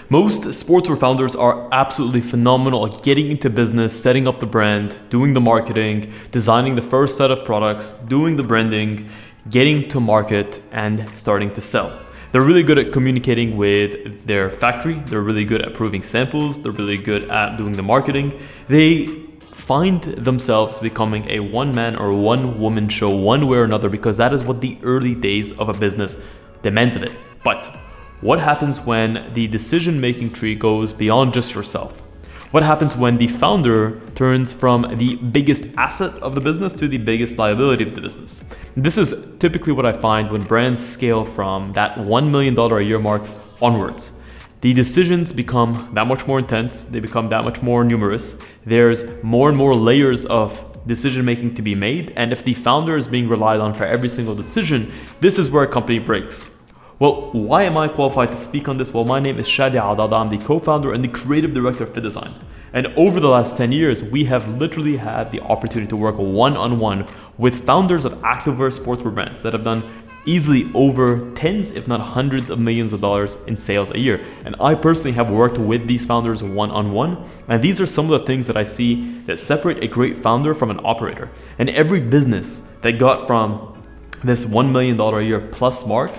Most sportswear founders are absolutely phenomenal at getting into business, setting up the brand, doing the marketing, designing the first set of products, doing the branding, getting to market, and starting to sell. They're really good at communicating with their factory. They're really good at proving samples. They're really good at doing the marketing. They find themselves becoming a one-man or one-woman show one way or another because that is what the early days of a business demands of it. But what happens when the decision-making tree goes beyond just yourself? What happens when the founder turns from the biggest asset of the business to the biggest liability of the business? This is typically what I find when brands scale from that $1 million a year mark onwards. The decisions become that much more intense, they become that much more numerous, there's more and more layers of decision making to be made, and if the founder is being relied on for every single decision, this is where a company breaks. Well, why am I qualified to speak on this? Well, my name is Shadi. I'm the co-founder and the creative director of Fittdesign. And over the last 10 years, we have literally had the opportunity to work one-on-one with founders of activewear sportswear brands that have done easily over tens, if not hundreds of millions of dollars in sales a year. And I personally have worked with these founders one-on-one. And these are some of the things that I see that separate a great founder from an operator. And every business that got from this $1 million a year plus mark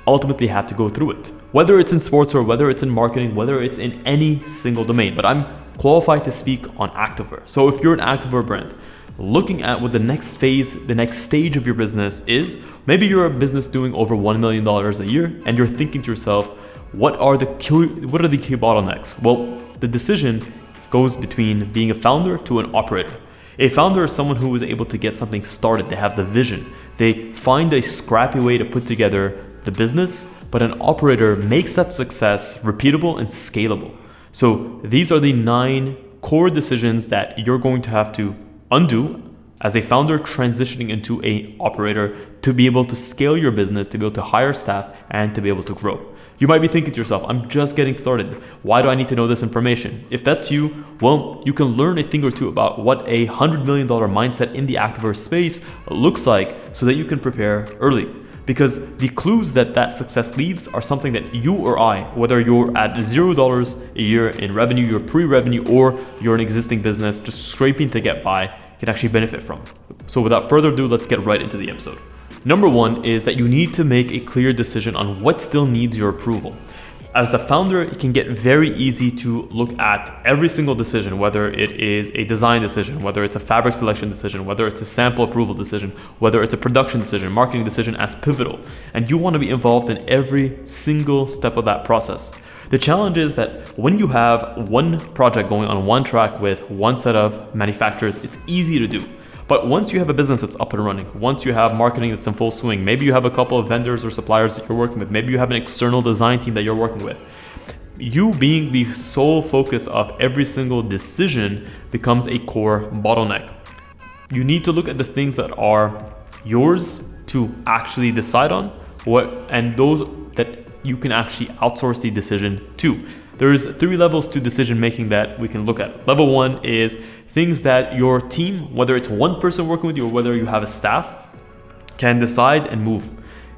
ultimately had to go through it. Whether it's in sports or whether it's in marketing, whether it's in any single domain. But I'm qualified to speak on activewear. So if you're an activewear brand, looking at what the next phase, the next stage of your business is, maybe you're a business doing over $1 million a year and you're thinking to yourself, what are the key bottlenecks? Well, the decision goes between being a founder to an operator. A founder is someone who is able to get something started. They have the vision. They find a scrappy way to put together the business, but an operator makes that success repeatable and scalable. So these are the 9 core decisions that you're going to have to undo as a founder transitioning into an operator to be able to scale your business, to be able to hire staff, and to be able to grow. You might be thinking to yourself, I'm just getting started. Why do I need to know this information? If that's you, well, you can learn a thing or two about what a $100 million mindset in the activewear space looks like so that you can prepare early. Because the clues that success leaves are something that you or I, whether you're at $0 a year in revenue, you're pre-revenue, or you're an existing business just scraping to get by, can actually benefit from. So without further ado, let's get right into the episode. Number 1 is that you need to make a clear decision on what still needs your approval. As a founder, it can get very easy to look at every single decision, whether it is a design decision, whether it's a fabric selection decision, whether it's a sample approval decision, whether it's a production decision, marketing decision as pivotal. And you want to be involved in every single step of that process. The challenge is that when you have one project going on one track with one set of manufacturers, it's easy to do. But once you have a business that's up and running, once you have marketing that's in full swing, maybe you have a couple of vendors or suppliers that you're working with, maybe you have an external design team that you're working with, you being the sole focus of every single decision becomes a core bottleneck. You need to look at the things that are yours to actually decide on, and those that you can actually outsource the decision to. There's 3 levels to decision making that we can look at. Level 1 is things that your team, whether it's one person working with you or whether you have a staff, can decide and move.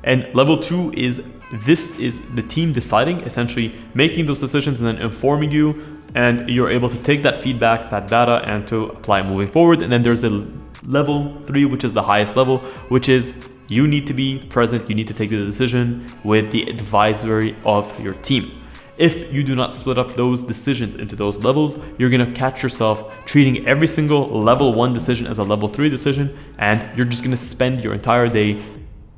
And level 2 is this is the team deciding, essentially making those decisions and then informing you, and you're able to take that feedback, that data, and to apply it moving forward. And then there's a level 3, which is the highest level, which is you need to be present, you need to take the decision with the advisory of your team. If you do not split up those decisions into those levels, you're going to catch yourself treating every single level 1 decision as a level 3 decision, and you're just going to spend your entire day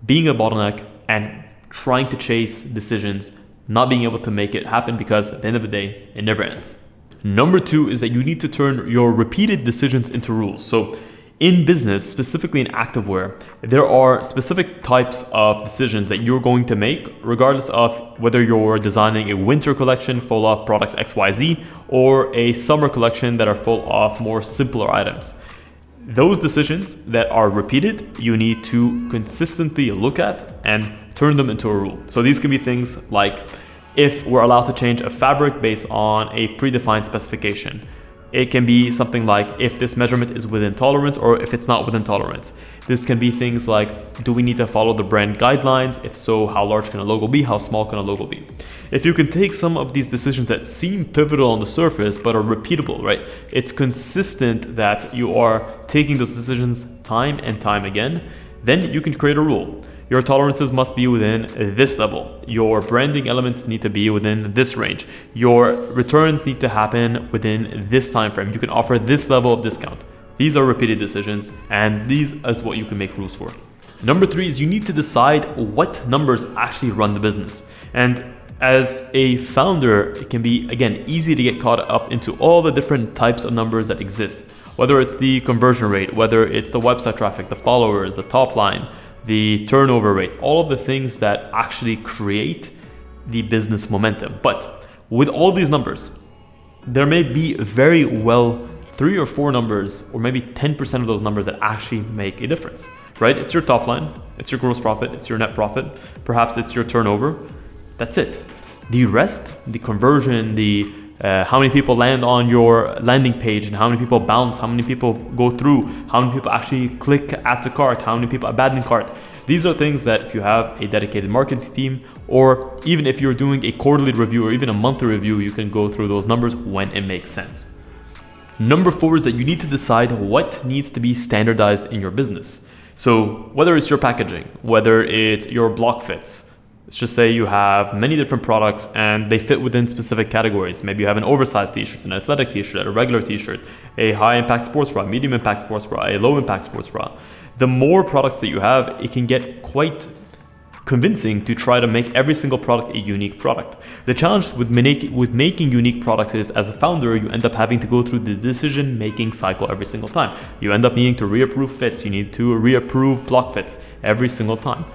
being a bottleneck and trying to chase decisions, not being able to make it happen because at the end of the day, it never ends. Number 2 is that you need to turn your repeated decisions into rules. So in business, specifically in activewear, there are specific types of decisions that you're going to make regardless of whether you're designing a winter collection full of products XYZ or a summer collection that are full of more simpler items. Those decisions that are repeated, you need to consistently look at and turn them into a rule. So these can be things like if we're allowed to change a fabric based on a predefined specification, It can be something like if this measurement is within tolerance or if it's not within tolerance. This can be things like, do we need to follow the brand guidelines? If so, how large can a logo be? How small can a logo be? If you can take some of these decisions that seem pivotal on the surface but are repeatable, right? It's consistent that you are taking those decisions time and time again, then you can create a rule. Your tolerances must be within this level. Your branding elements need to be within this range. Your returns need to happen within this time frame. You can offer this level of discount. These are repeated decisions, and these is what you can make rules for. Number 3 is you need to decide what numbers actually run the business. And as a founder, it can be, again, easy to get caught up into all the different types of numbers that exist. Whether it's the conversion rate, whether it's the website traffic, the followers, the top line, the turnover rate, all of the things that actually create the business momentum. But with all these numbers, there may be very well 3 or 4 numbers, or maybe 10% of those numbers that actually make a difference, right? It's your top line, it's your gross profit, it's your net profit, perhaps it's your turnover. That's it. The rest, the conversion, the how many people land on your landing page and how many people bounce, how many people go through, how many people actually click add to cart, how many people abandon cart. These are things that if you have a dedicated marketing team, or even if you're doing a quarterly review or even a monthly review, you can go through those numbers when it makes sense. Number 4 is that you need to decide what needs to be standardized in your business. So whether it's your packaging, whether it's your block fits, let's just say you have many different products and they fit within specific categories. Maybe you have an oversized t-shirt, an athletic t-shirt, a regular t-shirt, a high impact sports bra, medium impact sports bra, a low impact sports bra. The more products that you have, it can get quite convincing to try to make every single product a unique product. The challenge with making unique products is, as a founder, you end up having to go through the decision-making cycle every single time. You end up needing to reapprove fits, you need to reapprove block fits every single time.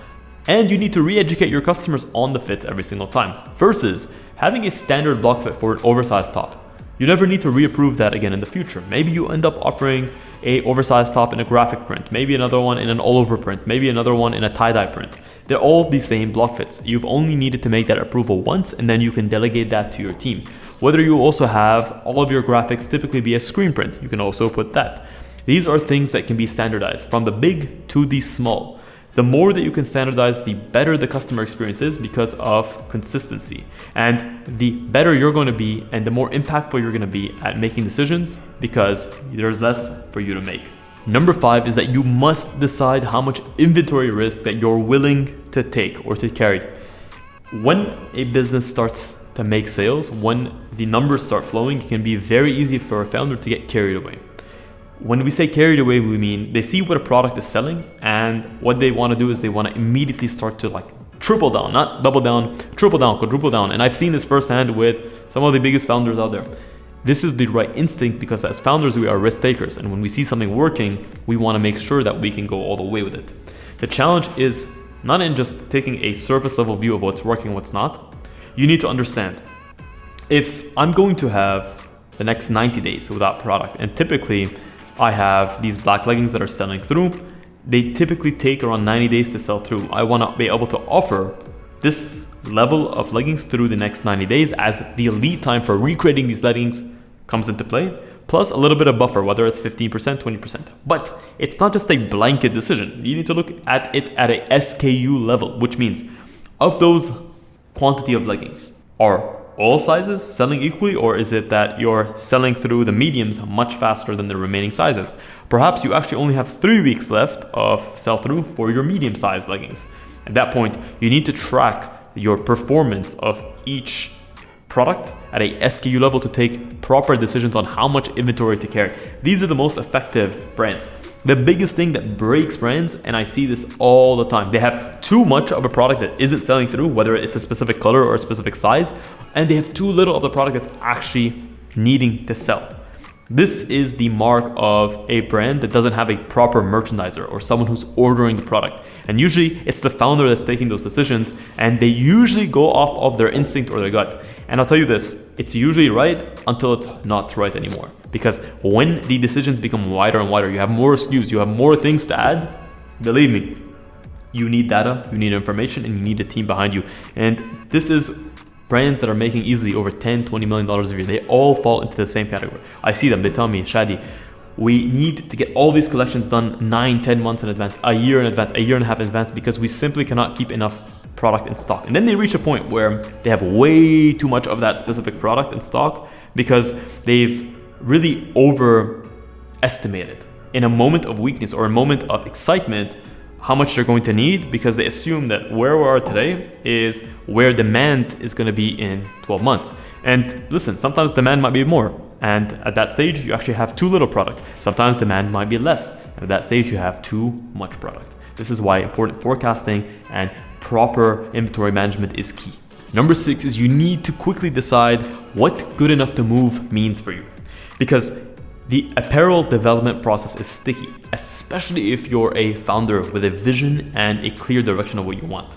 And you need to re-educate your customers on the fits every single time, versus having a standard block fit for an oversized top. You never need to reapprove that again in the future. Maybe you end up offering a oversized top in a graphic print, maybe another one in an all-over print, maybe another one in a tie-dye print. They're all the same block fits. You've only needed to make that approval once, and then you can delegate that to your team. Whether you also have all of your graphics typically be a screen print, you can also put that. These are things that can be standardized from the big to the small. The more that you can standardize, the better the customer experience is because of consistency. And the better you're going to be and the more impactful you're going to be at making decisions, because there's less for you to make. Number 5 is that you must decide how much inventory risk that you're willing to take or to carry. When a business starts to make sales, when the numbers start flowing, it can be very easy for a founder to get carried away. When we say carried away, we mean they see what a product is selling, and what they want to do is they want to immediately start to triple down, not double down, triple down, quadruple down. And I've seen this firsthand with some of the biggest founders out there. This is the right instinct because as founders, we are risk takers. And when we see something working, we want to make sure that we can go all the way with it. The challenge is not in just taking a surface level view of what's working, what's not. You need to understand, if I'm going to have the next 90 days without product, and typically I have these black leggings that are selling through. They typically take around 90 days to sell through. I want to be able to offer this level of leggings through the next 90 days as the lead time for recreating these leggings comes into play, plus a little bit of buffer, whether it's 15%, 20%. But it's not just a blanket decision. You need to look at it at a SKU level, which means of those quantity of leggings, are all sizes selling equally, or is it that you're selling through the mediums much faster than the remaining sizes? Perhaps you actually only have 3 weeks left of sell-through for your medium-sized leggings. At that point, you need to track your performance of each product at a SKU level to take proper decisions on how much inventory to carry. These are the most effective brands. The biggest thing that breaks brands, and I see this all the time, they have too much of a product that isn't selling through, whether it's a specific color or a specific size, and they have too little of the product that's actually needing to sell. This is the mark of a brand that doesn't have a proper merchandiser or someone who's ordering the product. And usually it's the founder that's taking those decisions, and they usually go off of their instinct or their gut. And I'll tell you this, it's usually right until it's not right anymore. Because when the decisions become wider and wider, you have more SKUs, you have more things to add, believe me, you need data, you need information, and you need a team behind you. And this is brands that are making easily over $10-20 million a year, they all fall into the same category. I see them, they tell me, Shadi, we need to get all these collections done 9-10 months in advance, a year in advance, a year and a half in advance, because we simply cannot keep enough product in stock. And then they reach a point where they have way too much of that specific product in stock because they've really overestimated in a moment of weakness or a moment of excitement how much they're going to need, because they assume that where we are today is where demand is going to be in 12 months. And listen, sometimes demand might be more, and at that stage you actually have too little product. Sometimes demand might be less, and at that stage you have too much product. This is why important forecasting and proper inventory management is key. Number 6 is you need to quickly decide what good enough to move means for you, because the apparel development process is sticky, especially if you're a founder with a vision and a clear direction of what you want.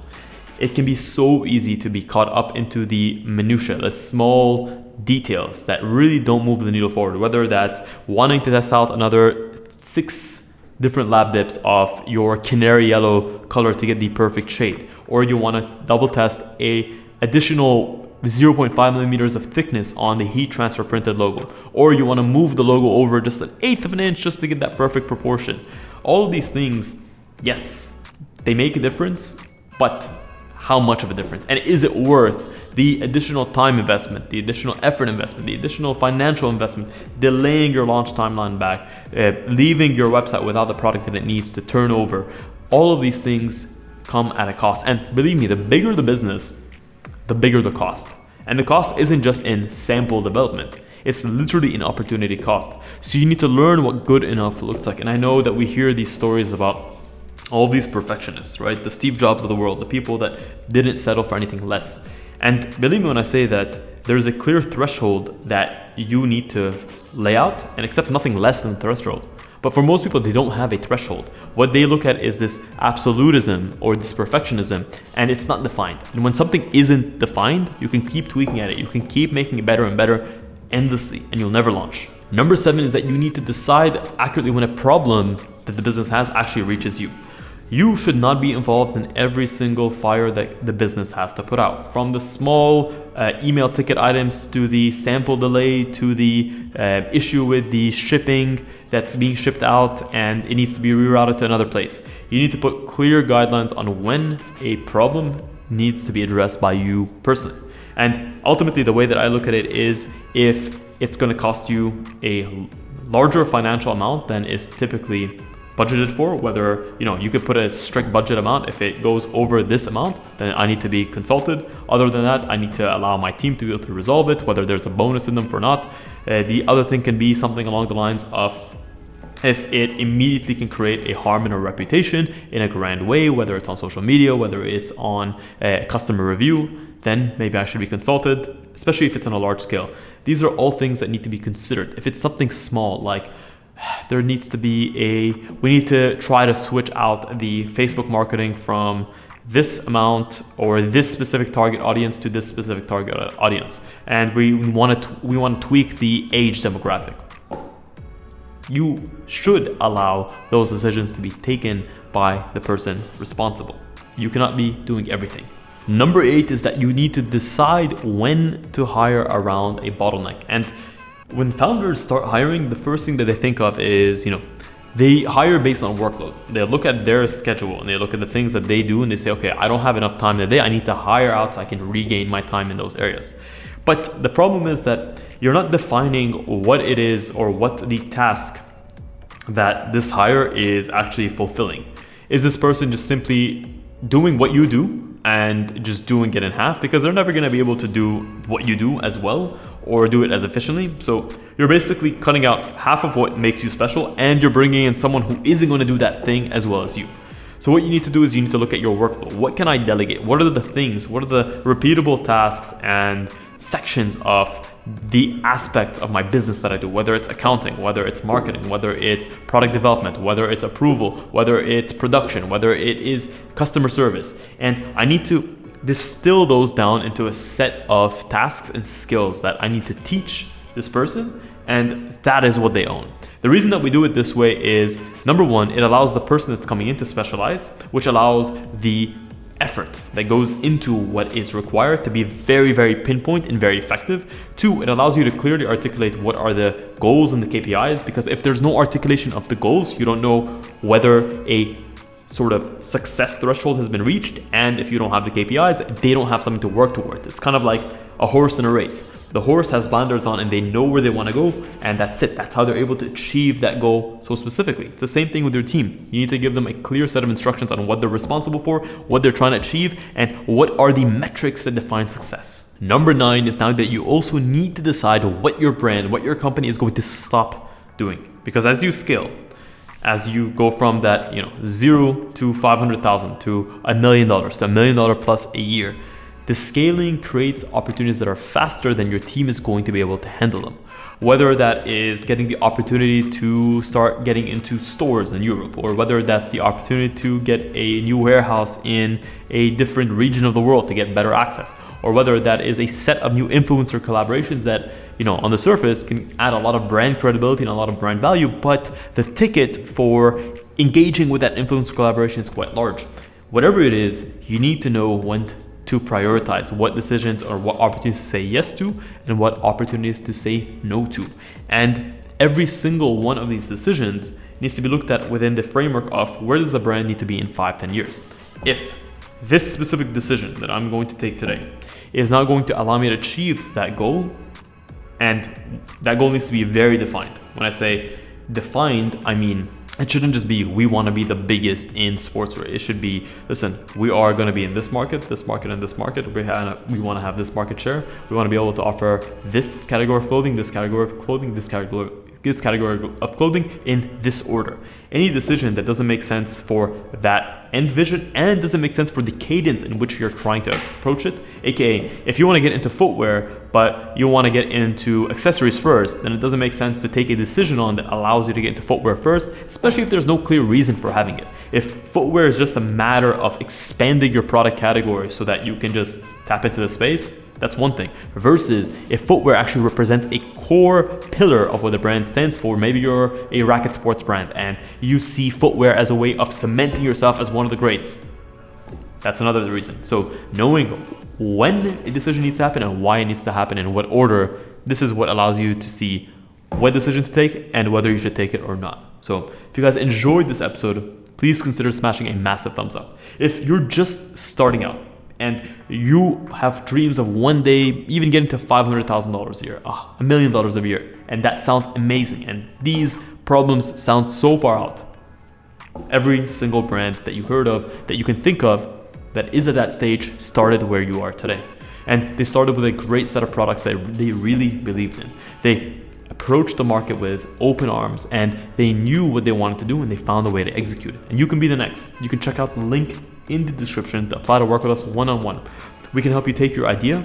It can be so easy to be caught up into the minutiae, the small details that really don't move the needle forward, whether that's wanting to test out another 6 different lab dips of your canary yellow color to get the perfect shade, or you want to double test a additional 0.5 millimeters of thickness on the heat transfer printed logo, or you want to move the logo over just 1/8 of an inch just to get that perfect proportion. All of these things, yes, they make a difference, but how much of a difference? And is it worth the additional time investment, the additional effort investment, the additional financial investment, delaying your launch timeline back, leaving your website without the product that it needs to turn over? All of these things come at a cost. And believe me, the bigger the business, the bigger the cost. And the cost isn't just in sample development. It's literally an opportunity cost. So you need to learn what good enough looks like. And I know that we hear these stories about all these perfectionists, right? The Steve Jobs of the world, the people that didn't settle for anything less. And believe me when I say that there's a clear threshold that you need to lay out and accept nothing less than the threshold. But for most people, they don't have a threshold. What they look at is this absolutism or this perfectionism, and it's not defined. And when something isn't defined, you can keep tweaking at it. You can keep making it better and better endlessly, and you'll never launch. Number 7 is that you need to decide accurately when a problem that the business has actually reaches you. You should not be involved in every single fire that the business has to put out. From the small email ticket items to the sample delay to the issue with the shipping that's being shipped out and it needs to be rerouted to another place. You need to put clear guidelines on when a problem needs to be addressed by you personally. And ultimately, the way that I look at it is if it's going to cost you a larger financial amount than is typically budgeted for, whether you could put a strict budget amount. If it goes over this amount, then I need to be consulted. Other than that, I need to allow my team to be able to resolve it, whether there's a bonus in them or not. The other thing can be something along the lines of if it immediately can create a harm in a reputation in a grand way, whether it's on social media, whether it's on a customer review, then maybe I should be consulted, especially if it's on a large scale. These are all things that need to be considered. If it's something small, like we need to try to switch out the Facebook marketing from this amount or this specific target audience to this specific target audience, and we want to tweak the age demographic. You should allow those decisions to be taken by the person responsible. You cannot be doing everything. Number 8 is that you need to decide when to hire around a bottleneck. And when founders start hiring, the first thing that they think of is, they hire based on workload. They look at their schedule and they look at the things that they do and they say, okay, I don't have enough time today. I need to hire out so I can regain my time in those areas. But the problem is that you're not defining what it is or what the task that this hire is actually fulfilling. Is this person just simply doing what you do and just doing it in half? Because they're never going to be able to do what you do as well or do it as efficiently. So you're basically cutting out half of what makes you special, and you're bringing in someone who isn't going to do that thing as well as you. So what you need to do is you need to look at your workflow. What can I delegate? What are the things? What are the repeatable tasks and sections of the aspects of my business that I do, whether it's accounting, whether it's marketing, whether it's product development, whether it's approval, whether it's production, whether it is customer service. And I need to distill those down into a set of tasks and skills that I need to teach this person, and that is what they own. The reason that we do it this way is, number 1, it allows the person that's coming in to specialize, which allows the effort that goes into what is required to be very, very pinpoint and very effective. 2, it allows you to clearly articulate what are the goals and the KPIs, because if there's no articulation of the goals, you don't know whether a sort of success threshold has been reached, and if you don't have the KPIs, they don't have something to work towards. It's kind of like a horse in a race. The horse has blinders on and they know where they want to go, and that's it. That's how they're able to achieve that goal so specifically. It's the same thing with your team. You need to give them a clear set of instructions on what they're responsible for, what they're trying to achieve, and what are the metrics that define success. Number 9 is now that you also need to decide what your brand, what your company is going to stop doing. Because as you scale, as you go from that, 0 to 500,000 to $1 million to $1 million plus a year, the scaling creates opportunities that are faster than your team is going to be able to handle them. Whether that is getting the opportunity to start getting into stores in Europe, or whether that's the opportunity to get a new warehouse in a different region of the world to get better access, or whether that is a set of new influencer collaborations that, on the surface can add a lot of brand credibility and a lot of brand value, but the ticket for engaging with that influencer collaboration is quite large. Whatever it is, you need to know when to prioritize what decisions or what opportunities to say yes to and what opportunities to say no to. And every single one of these decisions needs to be looked at within the framework of where does the brand need to be in 5-10 years. If this specific decision that I'm going to take today is not going to allow me to achieve that goal, and that goal needs to be very defined. When I say defined, I mean it shouldn't just be we want to be the biggest in sportswear. It should be, listen, we are going to be in this market, and this market. We want to have this market share. We want to be able to offer this category of clothing, this category of clothing, this category of clothing in this order. Any decision that doesn't make sense for that end vision and doesn't make sense for the cadence in which you're trying to approach it, aka if you want to get into footwear but you want to get into accessories first, then it doesn't make sense to take a decision on that allows you to get into footwear first, especially if there's no clear reason for having it. If footwear is just a matter of expanding your product category so that you can just tap into the space, that's one thing. Versus if footwear actually represents a core pillar of what the brand stands for, maybe you're a racket sports brand and you see footwear as a way of cementing yourself as one of the greats. That's another reason. So knowing when a decision needs to happen and why it needs to happen in what order, this is what allows you to see what decision to take and whether you should take it or not. So if you guys enjoyed this episode, please consider smashing a massive thumbs up. If you're just starting out and you have dreams of one day even getting to $500,000 a year, $1 million a year, and that sounds amazing, and these problems sound so far out. Every single brand that you heard of, that you can think of, that is at that stage started where you are today. And they started with a great set of products that they really believed in. They approached the market with open arms and they knew what they wanted to do and they found a way to execute it. And you can be the next. You can check out the link in the description to apply to work with us one-on-one. We can help you take your idea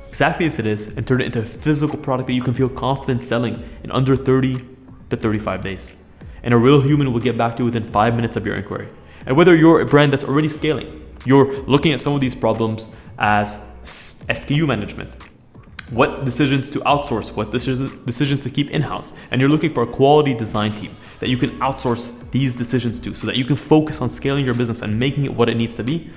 exactly as it is and turn it into a physical product that you can feel confident selling in under 30 to 35 days. And a real human will get back to you within 5 minutes of your inquiry. And whether you're a brand that's already scaling, you're looking at some of these problems as SKU management, what decisions to outsource, what decisions to keep in-house, and you're looking for a quality design team that you can outsource these decisions to so that you can focus on scaling your business and making it what it needs to be,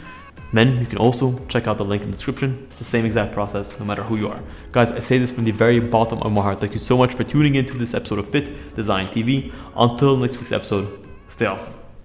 then you can also check out the link in the description. It's the same exact process no matter who you are. Guys, I say this from the very bottom of my heart. Thank you so much for tuning into this episode of Fittdesign TV. Until next week's episode, stay awesome.